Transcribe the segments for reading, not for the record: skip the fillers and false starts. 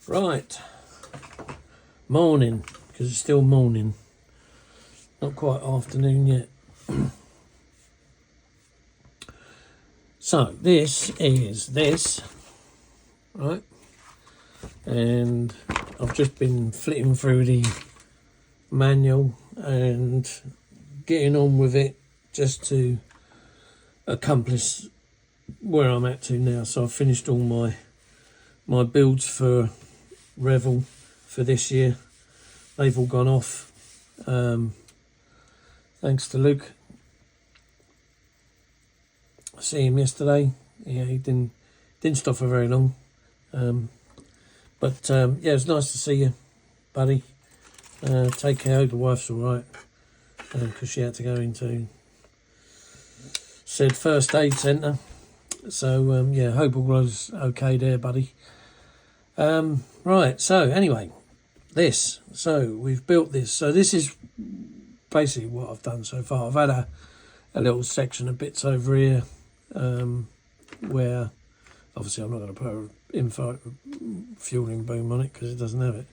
Right, morning, because it's still morning, not quite afternoon yet. So this is this, right, and I've just been flitting through the manual and getting on with it just to accomplish where I'm at to now. So I've finished all my builds for Revel for this year. They've all gone off, thanks to Luke. I see him yesterday. Yeah, he didn't stop for very long, but yeah, it's nice to see you, buddy. Take care. The wife's all right, because she had to go into said first aid centre. So yeah, hope all goes okay there, buddy. Right, so anyway, so we've built this. So this is basically what I've done so far. I've had a little section of bits over here, where obviously I'm not going to put an info fueling boom on it because it doesn't have it.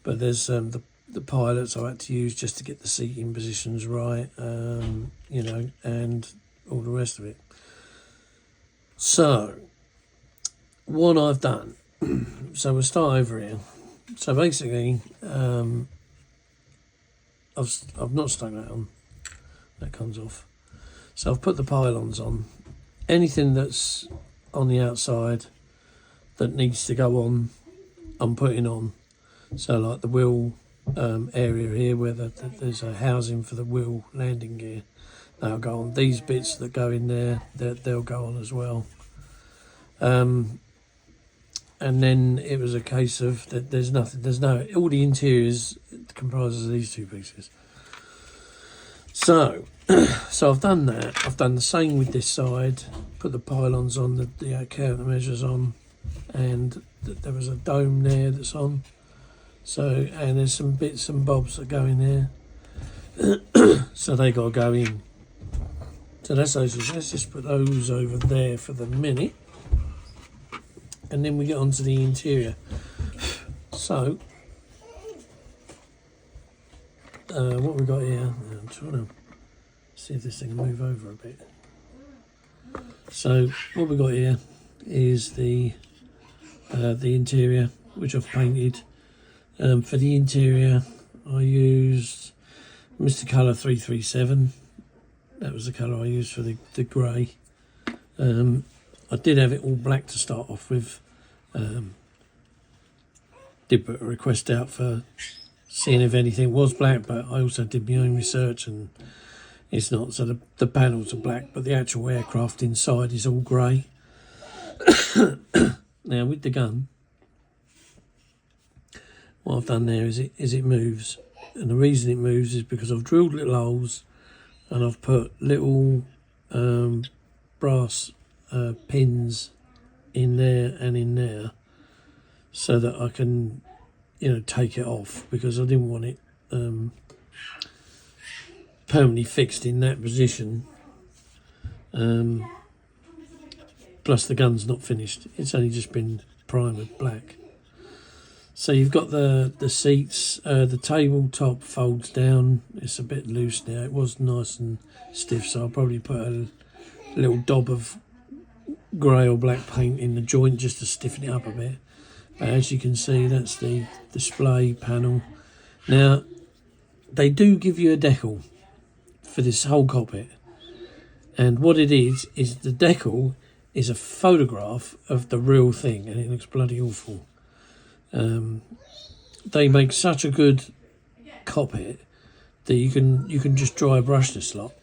But there's the pilots I had to use just to get the seating positions right, you know, and all the rest of it. So what I've done, so we'll start over here. So basically, I've not stuck that on. That comes off. So I've put the pylons on. Anything that's on the outside that needs to go on, I'm putting on. So like the wheel area here, where there's a housing for the wheel landing gear, that'll go on. These bits that go in there, they'll go on as well. And then it was a case of that all the interiors comprises these two pieces. So I've done that. I've done the same with this side, put the pylons on, the countermeasures on, and there was a dome there that's on. So, and there's some bits and bobs that go in there. So they got to go in. So that's those. Let's just put those over there for the minute. And then we get onto the interior. So, what we got here, I'm trying to see if this thing can move over a bit. So, what we got here is the interior, which I've painted. For the interior, I used Mr. Colour 337. That was the colour I used for the grey. I did have it all black to start off with. Did put a request out for seeing if anything was black, but I also did my own research and it's not. So the panels are black, but the actual aircraft inside is all grey. Now with the gun, what I've done there is it moves, and the reason it moves is because I've drilled little holes and I've put little brass pins in there and in there, so that I can, you know, take it off, because I didn't want it permanently fixed in that position. Plus the gun's not finished, it's only just been primered black. So you've got the seats, the tabletop folds down. It's a bit loose now. It was nice and stiff, so I'll probably put a little daub of grey or black paint in the joint just to stiffen it up a bit. But as you can see, that's the display panel. Now, they do give you a decal for this whole cockpit, and what it is the decal is a photograph of the real thing, and it looks bloody awful. They make such a good cockpit that you can just dry brush this lot.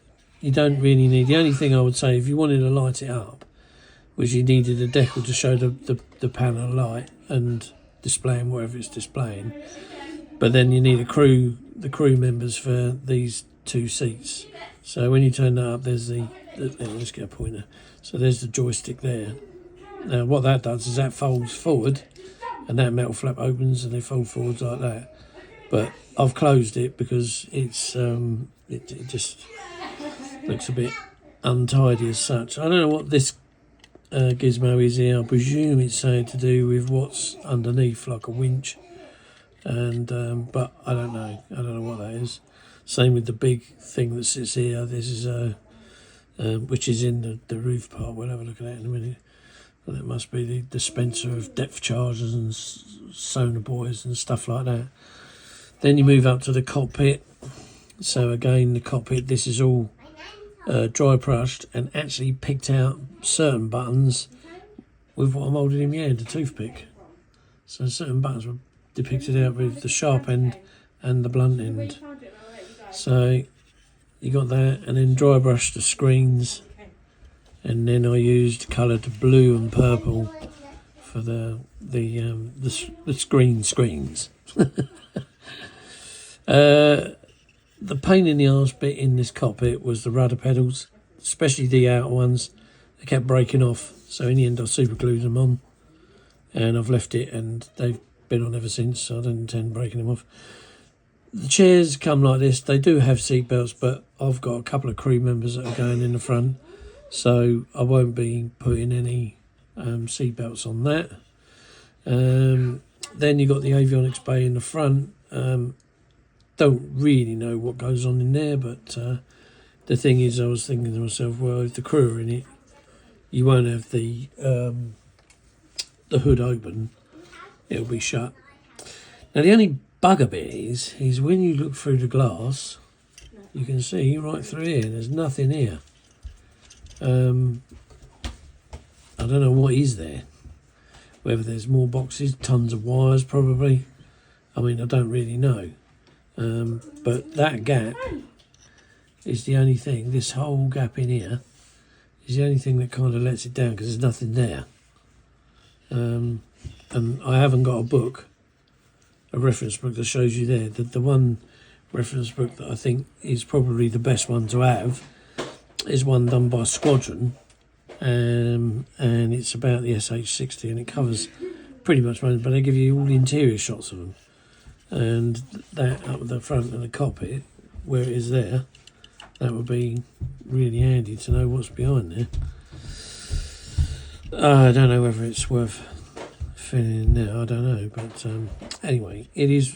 You don't really need. The only thing I would say, if you wanted to light it up, was you needed a decal to show the panel light and displaying whatever it's displaying. But then you need the crew members for these two seats. So when you turn that up, there's let's get a pointer. So there's the joystick there. Now what that does is that folds forward, and that metal flap opens and they fold forwards like that. But I've closed it because it's it just looks a bit untidy as such. I don't know what this gizmo is here. I presume it's something to do with what's underneath, like a winch. And but I don't know. I don't know what that is. Same with the big thing that sits here. This is which is in the roof part. We'll have a look at that in a minute. But that must be the dispenser of depth chargers and sonar buoys and stuff like that. Then you move up to the cockpit. So again, the cockpit. This is all dry brushed and actually picked out certain buttons with what I'm holding in my hand, a toothpick. So certain buttons were depicted out with the sharp end and the blunt end. So you got that, and then dry brush the screens, and then I used coloured blue and purple for the screens. The pain in the arse bit in this cockpit was the rudder pedals, especially the outer ones. They kept breaking off, so in the end I super glued them on, and I've left it, and they've been on ever since, so I don't intend breaking them off. The chairs come like this. They do have seat belts, but I've got a couple of crew members that are going in the front, so I won't be putting any seat belts on that. Then you got the avionics bay in the front. Don't really know what goes on in there, but the thing is, I was thinking to myself, well, if the crew are in it, you won't have the hood open. It'll be shut. Now the only bugger bit is when you look through the glass, you can see right through here, there's nothing here. I don't know what is there. Whether there's more boxes, tons of wires probably. I mean, I don't really know. But that gap is the only thing, this whole gap in here is the only thing that kind of lets it down, because there's nothing there. And I haven't got a reference book that shows you there. The one reference book that I think is probably the best one to have is one done by Squadron, and it's about the MH-60, and it covers pretty much most, but they give you all the interior shots of them. And that up at the front of the cockpit, where it is there, that would be really handy to know what's behind there. I don't know whether it's worth filling in now, I don't know, but anyway, it is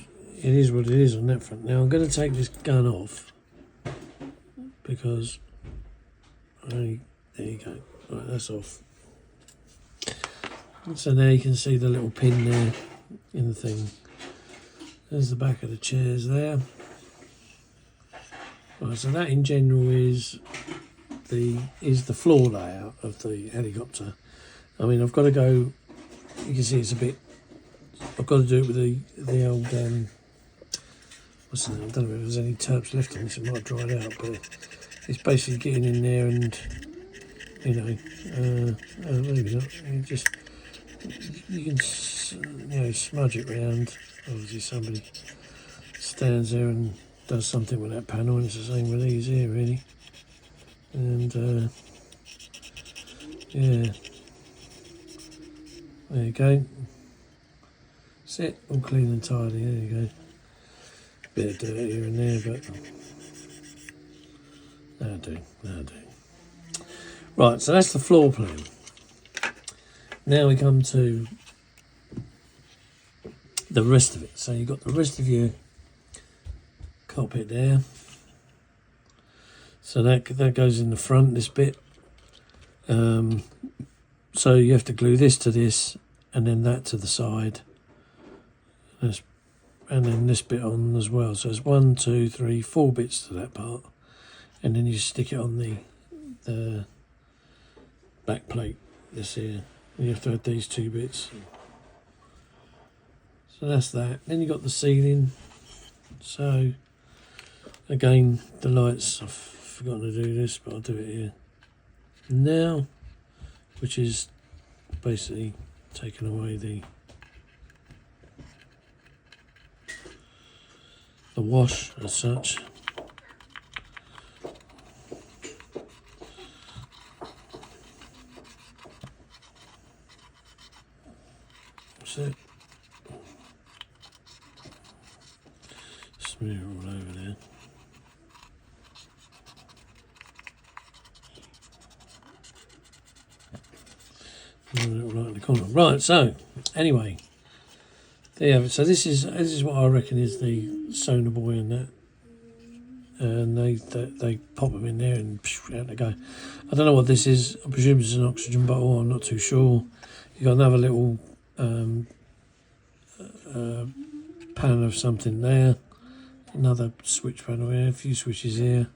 what it is on that front. Now I'm going to take this gun off, because there you go, right, that's off. So now you can see the little pin there in the thing. There's the back of the chairs there. Right, so that in general is the floor layout of the helicopter. I mean, I've got to go. You can see it's a bit. I've got to do it with the old. What's the name? I don't know if there's any terps left on this. It might have dried out, but it's basically getting in there and maybe not. You can smudge it round. Obviously somebody stands there and does something with that panel, and it's the same with these here really. And yeah, there you go. That's it, all clean and tidy. There you go. Bit of dirt here and there, but that'll do. Right, so that's the floor plan. Now we come to the rest of it. So you've got the rest of your cockpit there. So that goes in the front, this bit. So you have to glue this to this, and then that to the side. And then this bit on as well. So there's 1, 2, 3, 4 bits to that part. And then you stick it on the back plate, this here. And you have to add these 2 bits. So that's that. Then you've got the ceiling. So again, the lights, I've forgotten to do this, but I'll do it here now, which is basically taking away the wash as such. That's it. Smear it all over there. Right in the corner. Right, so anyway, there you have it. So this is what I reckon is the sonar buoy and that, and they pop them in there and out they go. I don't know what this is. I presume it's an oxygen bottle. I'm not too sure. You got another little pan of something there. Another switch panel here. A few switches here.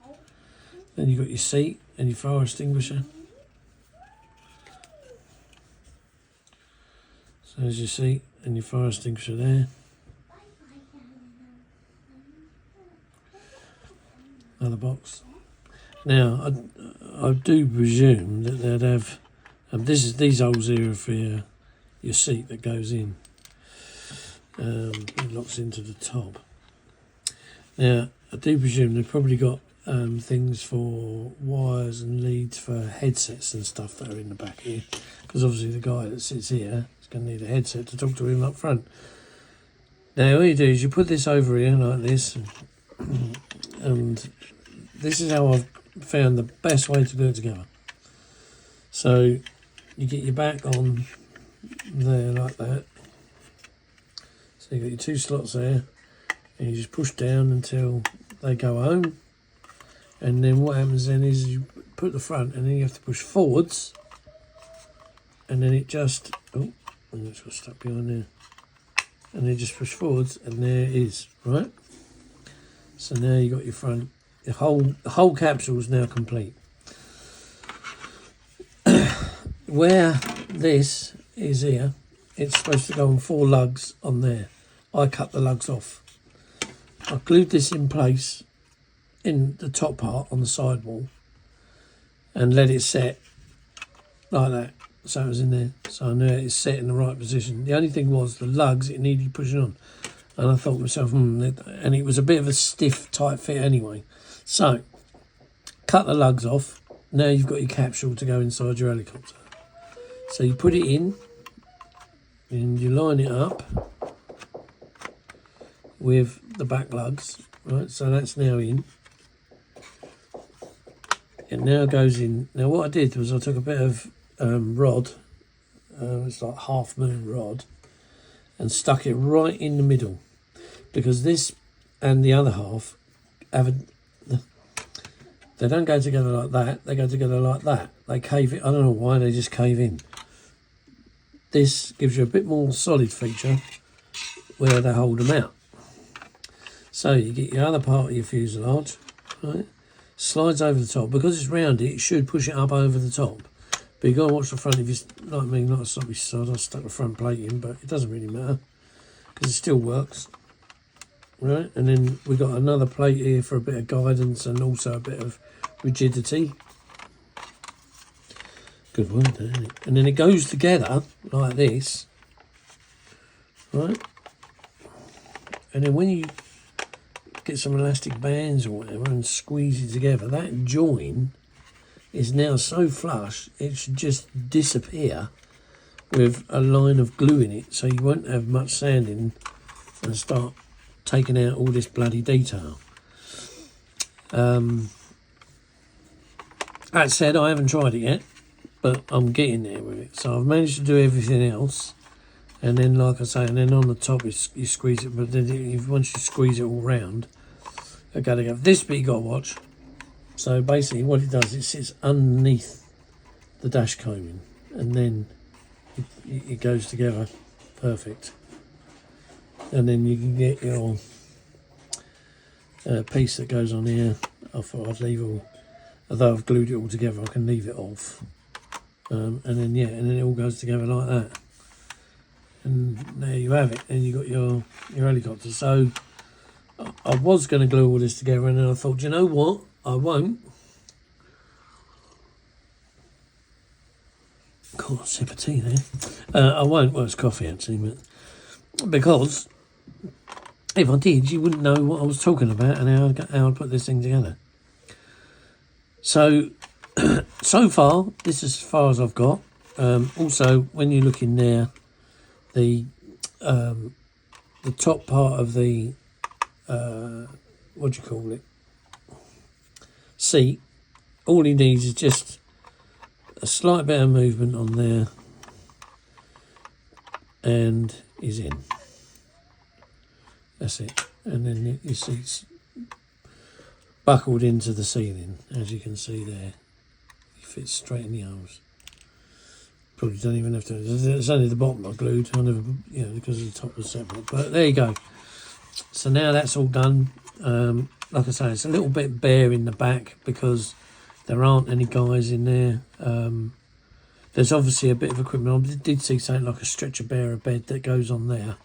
Then you got your seat and your fire extinguisher. So there's your seat and your fire extinguisher there. Another box. Now, I do presume that they'd have... these holes here are for your seat that goes in. It locks into the top. Now, I do presume they've probably got things for wires and leads for headsets and stuff that are in the back here. Because obviously the guy that sits here is going to need a headset to talk to him up front. Now, all you do is you put this over here like this. And this is how I've found the best way to do it together. So you get your back on there like that. So you got your two slots there, and you just push down until they go home. And then what happens then is you put the front, and then you have to push forwards, and then it just and it's got stuck behind there, and then just push forwards, and there it is, right? So now you got your front. The whole capsule is now complete. Where this is here, it's supposed to go on 4 lugs on there. I cut the lugs off. I glued this in place in the top part on the sidewall and let it set like that. So it was in there. So I knew it's set in the right position. The only thing was the lugs, it needed pushing on. And I thought to myself, and it was a bit of a stiff, tight fit anyway. So, cut the lugs off. Now you've got your capsule to go inside your helicopter. So you put it in, and you line it up with the back lugs, right? So that's now in. It now goes in. Now what I did was I took a bit of rod, it's like half moon rod, and stuck it right in the middle, because this and the other half they don't go together like that, they go together like that. They cave it. I don't know why, they just cave in. This gives you a bit more solid feature where they hold them out. So you get your other part of your fuselage, right? Slides over the top. Because it's rounded, it should push it up over the top. But you've got to watch the front. If you, like me, not a sloppy side, I stuck the front plate in, but it doesn't really matter because it still works. Right, and then we've got another plate here for a bit of guidance and also a bit of rigidity. Good word, isn't it? And then it goes together like this, right? And then when you get some elastic bands or whatever and squeeze it together, that join is now so flush it should just disappear with a line of glue in it, so you won't have much sanding and start taking out all this bloody detail. That said, I haven't tried it yet, but I'm getting there with it. So I've managed to do everything else, and then, like I say, and then on the top you squeeze it. But then once you squeeze it all round, okay, this bit you got to watch. So basically, what it does, it sits underneath the dash coaming, and then it goes together perfect. And then you can get your piece that goes on here. I thought I'd leave all, although I've glued it all together, I can leave it off. And then it all goes together like that. And there you have it. And you got your helicopter. So I was going to glue all this together, and then I thought, you know what? I won't. Got a sip of tea there. I won't. Well, it's coffee actually, but because if I did, you wouldn't know what I was talking about and how I'd put this thing together. So, so far, this is as far as I've got. Also, when you look in there, the top part of the what do you call it, seat, all he needs is just a slight bit of movement on there, and is in. That's it. And then your seat's buckled into the ceiling, as you can see there. It fits straight in the holes. Probably don't even have to. It's only the bottom I glued. I never, because the top was separate. But there you go. So now that's all done. Like I say, it's a little bit bare in the back because there aren't any guys in there. There's obviously a bit of equipment. I did see something like a stretcher bearer bed that goes on there.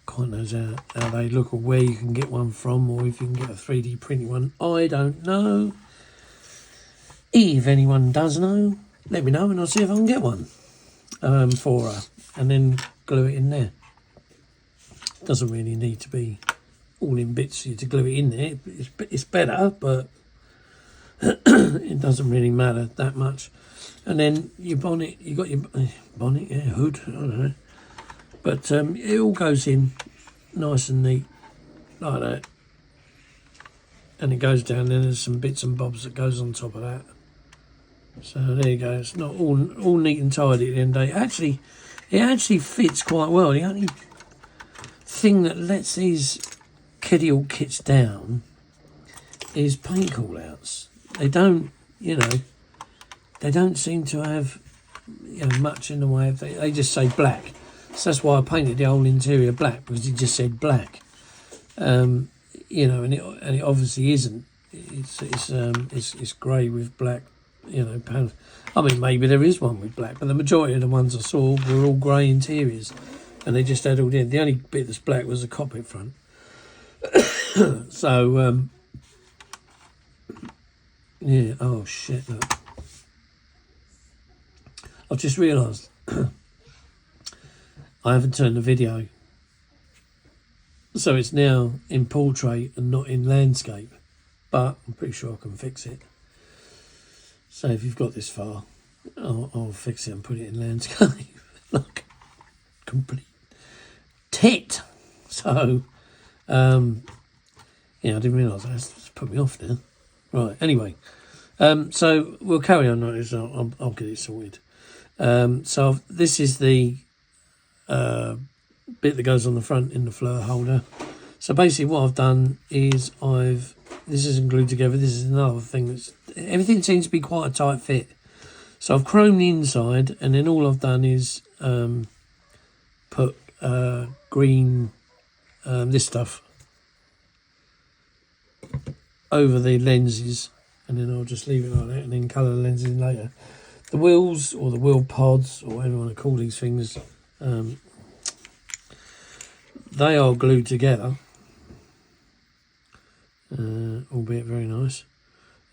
Quite knows how they look or where you can get one from, or if you can get a 3D printed one. I don't know. If anyone does know, let me know and I'll see if I can get one for her, and then glue it in there. Doesn't really need to be all in bits for you to glue it in there. It's better, but it doesn't really matter that much. And then your bonnet, you got your bonnet, hood, I don't know. But it all goes in nice and neat, like that. And it goes down, then there's some bits and bobs that goes on top of that. So there you go, it's not all neat and tidy at the end of the day. It actually fits quite well. The only thing that lets these kiddie all kits down is paint call-outs. They don't, they don't seem to have much in the way of, they just say black. So that's why I painted the whole interior black, because it just said black. And it obviously isn't. It's grey with black, panels. I mean, maybe there is one with black, but the majority of the ones I saw were all grey interiors, and they just had all in. The only bit that's black was the cockpit front. So, yeah. Oh shit! Look, I've just realised I haven't turned the video, so it's now in portrait and not in landscape. But I'm pretty sure I can fix it. So if you've got this far, I'll fix it and put it in landscape. Like complete tit. So, I didn't realise that. That's put me off now. Right. Anyway, so we'll carry on. I'll get it sorted. So this is the bit that goes on the front in the fleur holder. So basically, what I've done is this isn't glued together. This is another thing everything seems to be quite a tight fit. So I've chromed the inside, and then all I've done is put green this stuff over the lenses, and then I'll just leave it like that, and then colour the lenses in later. The wheels, or the wheel pods, or whatever you want to call these things, they are glued together, albeit very nice.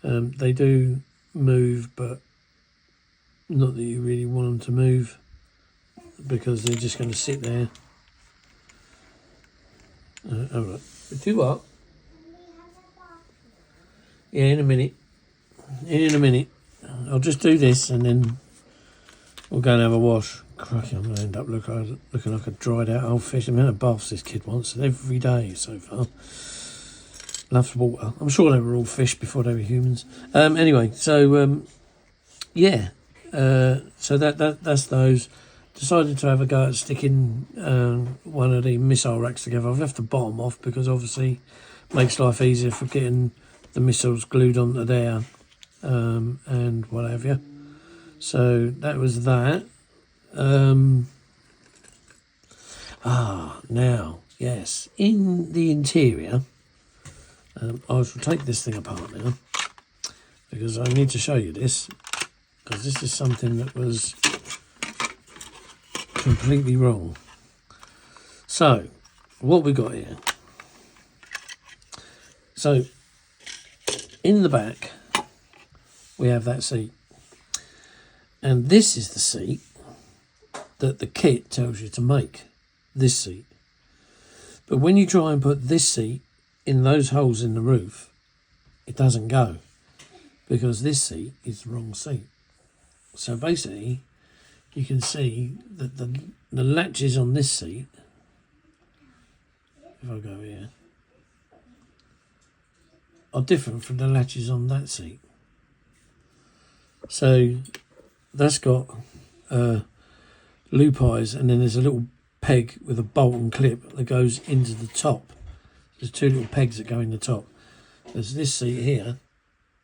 They do move, but not that you really want them to move, because they're just going to sit there. All right. Do what? Yeah, in a minute. In a minute. I'll just do this and then we'll go and have a wash. Crikey, I'm going to end up looking like a dried out old fish. The amount of baths this kid wants every day so far. Loves water. I'm sure they were all fish before they were humans. Anyway, so yeah. So that's those. Decided to have a go at sticking one of the missile racks together. I've left the bottom off because obviously it makes life easier for getting the missiles glued onto there and what have you. So that was that. Now, yes, in the interior, I shall take this thing apart now because I need to show you this, because this is something that was completely wrong. So, what we got here. So, in the back, we have that seat. And this is the seat that the kit tells you to make, this seat. But when you try and put this seat in those holes in the roof, it doesn't go, because this seat is the wrong seat. So basically, you can see that the latches on this seat, if I go here, are different from the latches on that seat. So that's got loop eyes, and then there's a little peg with a bolt and clip that goes into the top. There's two little pegs that go in the top. There's this seat here,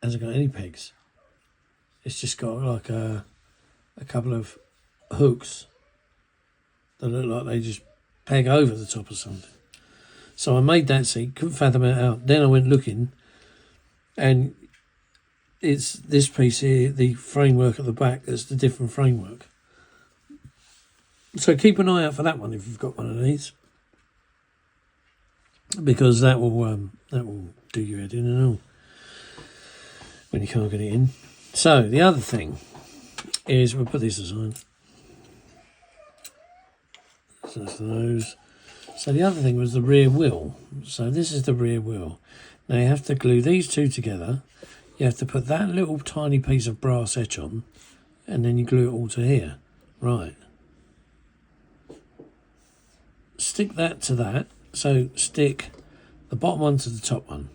hasn't got any pegs. It's just got like a couple of hooks that look like they just peg over the top of something. So I made that seat, couldn't fathom it out. Then I went looking, and it's this piece here, the framework at the back, that's the different framework. So keep an eye out for that one if you've got one of these, because that will do your head in and all when you can't get it in. So the other thing is, we'll put this aside. So that's the nose. So the other thing was the rear wheel. So this is the rear wheel. Now you have to glue these two together. You have to put that little tiny piece of brass etch on, and then you glue it all to here. Right. Stick that to that. So stick the bottom one to the top one.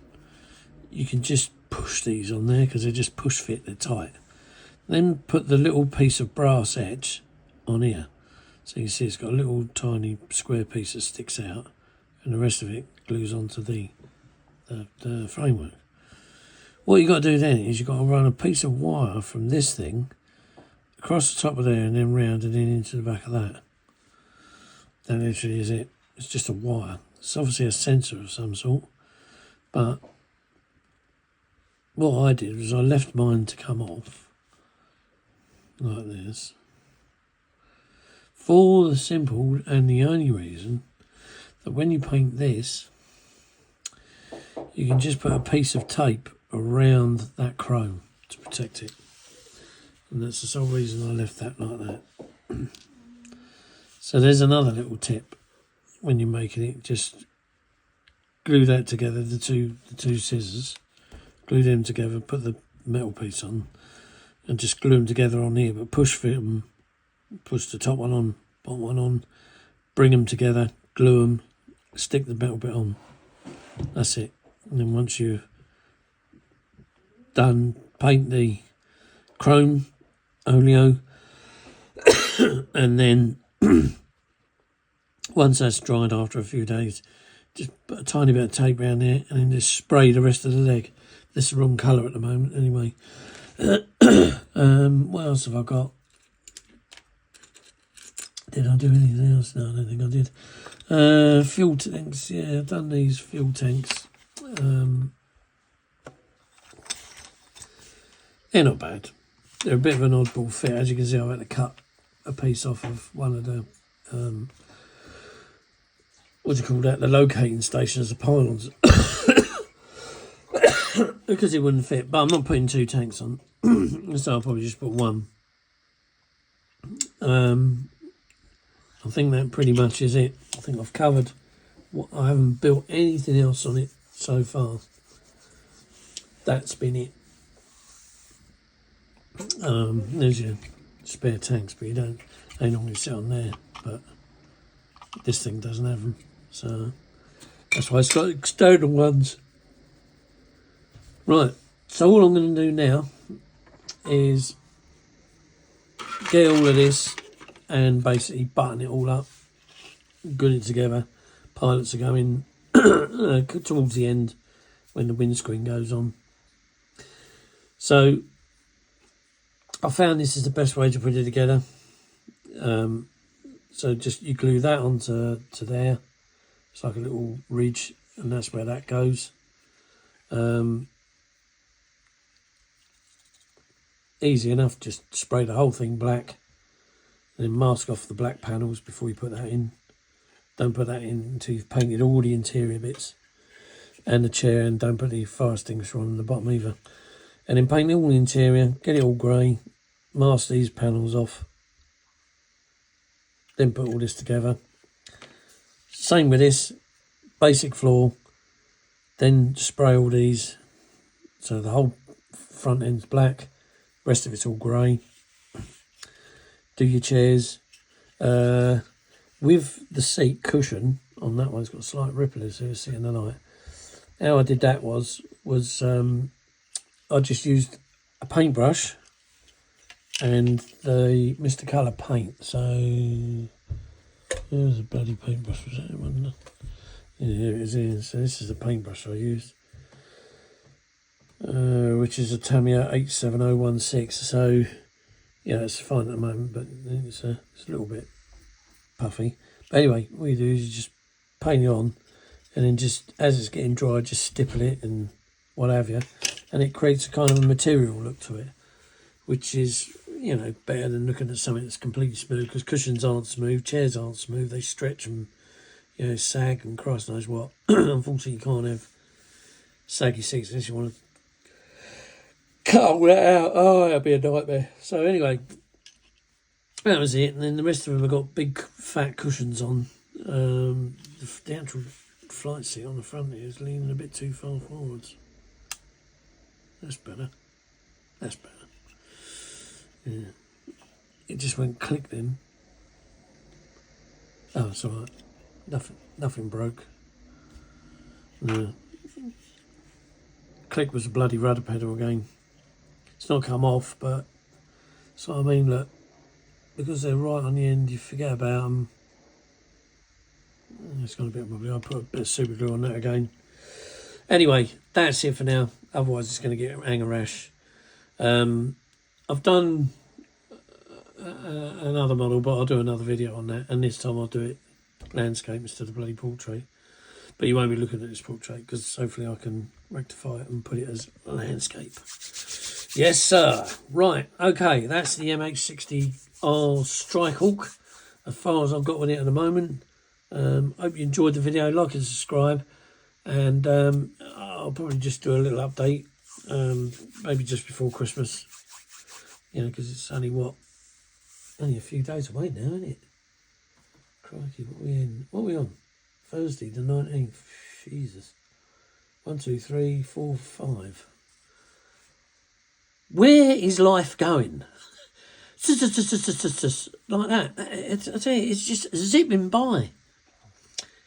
You can just push these on there because they're just push fit, they're tight. Then put the little piece of brass edge on here. So you can see it's got a little tiny square piece that sticks out, and the rest of it glues onto the framework. What you got to do then is you've got to run a piece of wire from this thing across the top of there and then round and then into the back of that. That literally is it. It's just a wire. It's obviously a sensor of some sort, but what I did was I left mine to come off like this for the simple and the only reason that when you paint this, you can just put a piece of tape around that chrome to protect it, and that's the sole reason I left that like that. So there's another little tip when you're making it. Just glue that together, the two scissors, glue them together, put the metal piece on, and just glue them together on here, but push fit them, push the top one on, bottom one on, bring them together, glue them, stick the metal bit on. That's it. And then once you've done, paint the chrome oleo, and then once that's dried after a few days, just put a tiny bit of tape around there and then just spray the rest of the leg. This is the wrong colour at the moment anyway. What else have I got? Did I do anything else? No, I don't think I did. Fuel tanks, yeah, I've done these fuel tanks. They're not bad. They're a bit of an oddball fit. As you can see, I've had to cut a piece off of one of the what do you call that? The locating stations, the pylons, because it wouldn't fit. But I'm not putting two tanks on, so I'll probably just put one. I think that pretty much is it. I think I've covered what I haven't built anything else on it so far. That's been it. There's your spare tanks, but they normally sit on there, but this thing doesn't have them, so that's why it's got external ones. Right, so all I'm going to do now is get all of this and basically button it all up, glue it together. Pilots are going towards the end when the windscreen goes on. So I found this is the best way to put it together. So just you glue that onto there. It's like a little ridge, and that's where that goes. Easy enough, just spray the whole thing black and then mask off the black panels before you put that in. Don't put that in until you've painted all the interior bits and the chair, and don't put the fire extinguisher on the bottom either. And then paint all the interior, get it all grey, mask these panels off, then put all this together. Same with this, basic floor, then spray all these so the whole front end's black, rest of it's all grey. Do your chairs. With the seat cushion on that one, it's got a slight ripple as you see in the light. How I did that was I just used a paintbrush and the Mr. Colour paint. So there's a bloody paintbrush, was it? Wasn't it? Yeah, here it is here. So this is the paintbrush I used, which is a Tamiya 87016. So yeah, it's fine at the moment, but it's a little bit puffy. But anyway, what you do is you just paint it on, and then just as it's getting dry, just stipple it and what have you, and it creates a kind of a material look to it, which is, you know, better than looking at something that's completely smooth, because cushions aren't smooth, chairs aren't smooth, they stretch and, you know, sag and Christ knows what. Unfortunately, you can't have saggy seats unless you want to cut all that out. Oh, that'd be a nightmare. So anyway, that was it. And then the rest of them have got big fat cushions on. The actual flight seat on the front here is leaning a bit too far forwards. That's better. That's better. Yeah. It just went click then. Oh, it's alright. Nothing broke. No. Click was a bloody rudder pedal again. It's not come off, but that's what I mean. Look, because they're right on the end, you forget about them. It's got a bit of bubbly. I'll put a bit of super glue on that again. Anyway, that's it for now. Otherwise, it's going to get hanger rash. I've done another model, but I'll do another video on that. And this time I'll do it landscape instead of bloody portrait. But you won't be looking at this portrait, because hopefully I can rectify it and put it as landscape. Yes, sir. Right. Okay. That's the MH-60R Strikehawk, as far as I've got with it at the moment. Hope you enjoyed the video. Like and subscribe. And I'll probably just do a little update, maybe just before Christmas. You know, because it's only a few days away now, isn't it? Crikey, what are we on? Thursday the 19th. Jesus. 1, 2, 3, 4, 5. Where is life going? Like that. I tell you, it's just zipping by.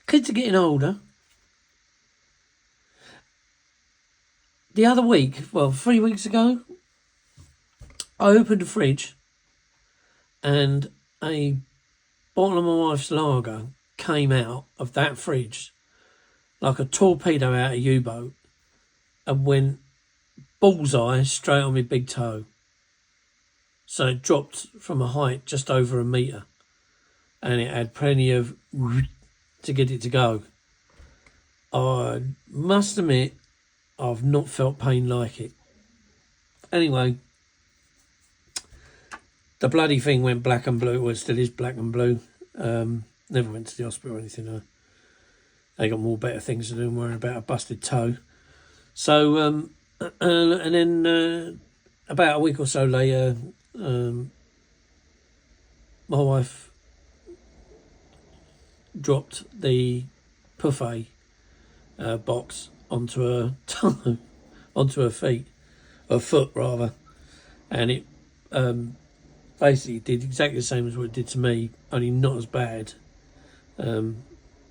Kids are getting older. The other week, well, 3 weeks ago, I opened the fridge and a bottle of my wife's lager came out of that fridge like a torpedo out of a U-boat and went bullseye straight on my big toe. So it dropped from a height just over a metre, and it had plenty of to get it to go. I must admit, I've not felt pain like it. Anyway, the bloody thing went black and blue. Well, it still is black and blue. Never went to the hospital or anything. Though. They got more better things to do than worrying about a busted toe. So, and then about a week or so later, my wife dropped the buffet box onto her toe, onto her feet, her foot rather, and it basically did exactly the same as what it did to me, only not as bad.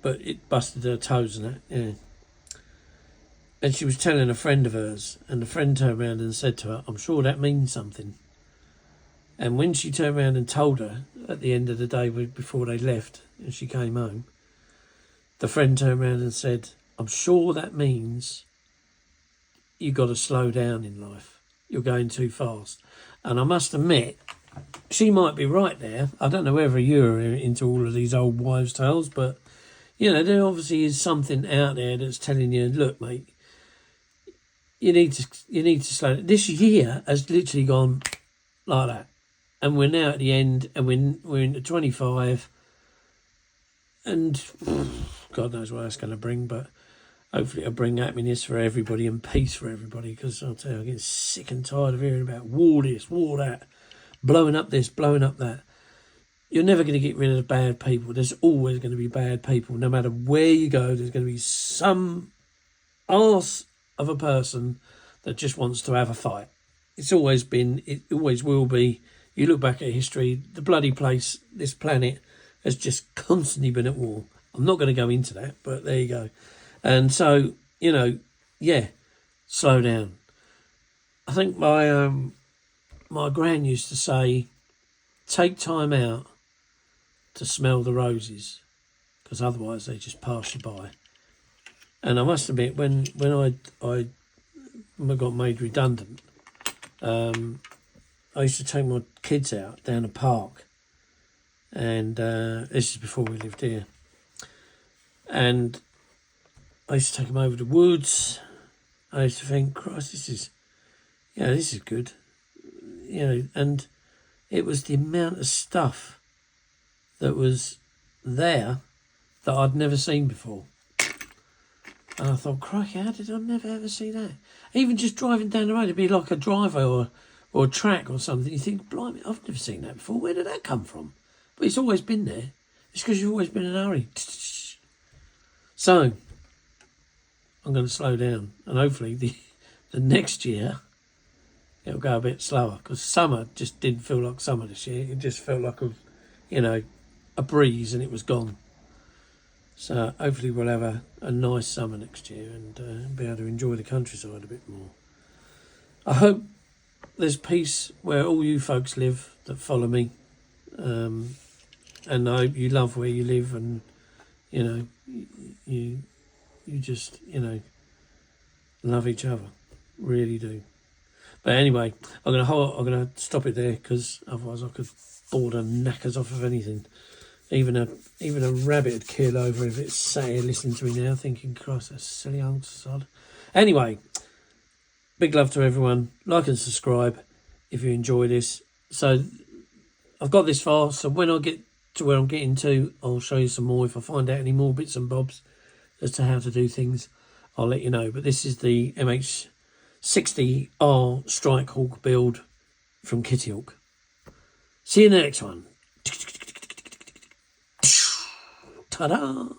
But it busted her toes and that, yeah. And she was telling a friend of hers, and the friend turned around and said to her, "I'm sure that means something." And when she turned around and told her at the end of the day before they left and she came home, the friend turned around and said, "I'm sure that means you got to slow down in life. You're going too fast." And I must admit, she might be right there. I don't know whether you're into all of these old wives' tales, but, you know, there obviously is something out there that's telling you, look, mate, you need to slow down. This year has literally gone like that. And we're now at the end, and we're into 25, and God knows what that's going to bring, but hopefully it'll bring happiness for everybody and peace for everybody, because I'll tell you, I'm getting sick and tired of hearing about war this, war that, blowing up this, blowing up that. You're never going to get rid of bad people. There's always going to be bad people. No matter where you go, there's going to be some arse of a person that just wants to have a fight. It's always been, it always will be. You look back at history, the bloody place, this planet, has just constantly been at war. I'm not going to go into that, but there you go. And so, you know, yeah, slow down. I think my my gran used to say, take time out to smell the roses, because otherwise they just pass you by. And I must admit, when I got made redundant, I used to take my kids out down the park, and this is before we lived here, and I used to take them over the woods. I used to think, Christ, this is good, and it was the amount of stuff that was there that I'd never seen before. And I thought, crikey, how did I never ever see that? Even just driving down the road, it'd be like a driveway or a track or something. You think, blimey, I've never seen that before. Where did that come from? But it's always been there. It's because you've always been in a hurry. So, I'm going to slow down. And hopefully the next year, it'll go a bit slower. Because summer just didn't feel like summer this year. It just felt like a breeze and it was gone. So hopefully we'll have a nice summer next year and be able to enjoy the countryside a bit more. I hope there's peace where all you folks live that follow me. And I hope you love where you live and, you just, love each other. Really do. But anyway, I'm gonna stop it there because otherwise I could bore the knackers off of anything. Even a rabbit would keel over if it's sat here listening to me now, thinking, Christ, that silly old sod. Anyway, big love to everyone. Like and subscribe if you enjoy this. So I've got this far, so when I get to where I'm getting to, I'll show you some more. If I find out any more bits and bobs as to how to do things, I'll let you know. But this is the MH-60R Strikehawk build from Kitty Hawk. See you in the next one. Ta-da!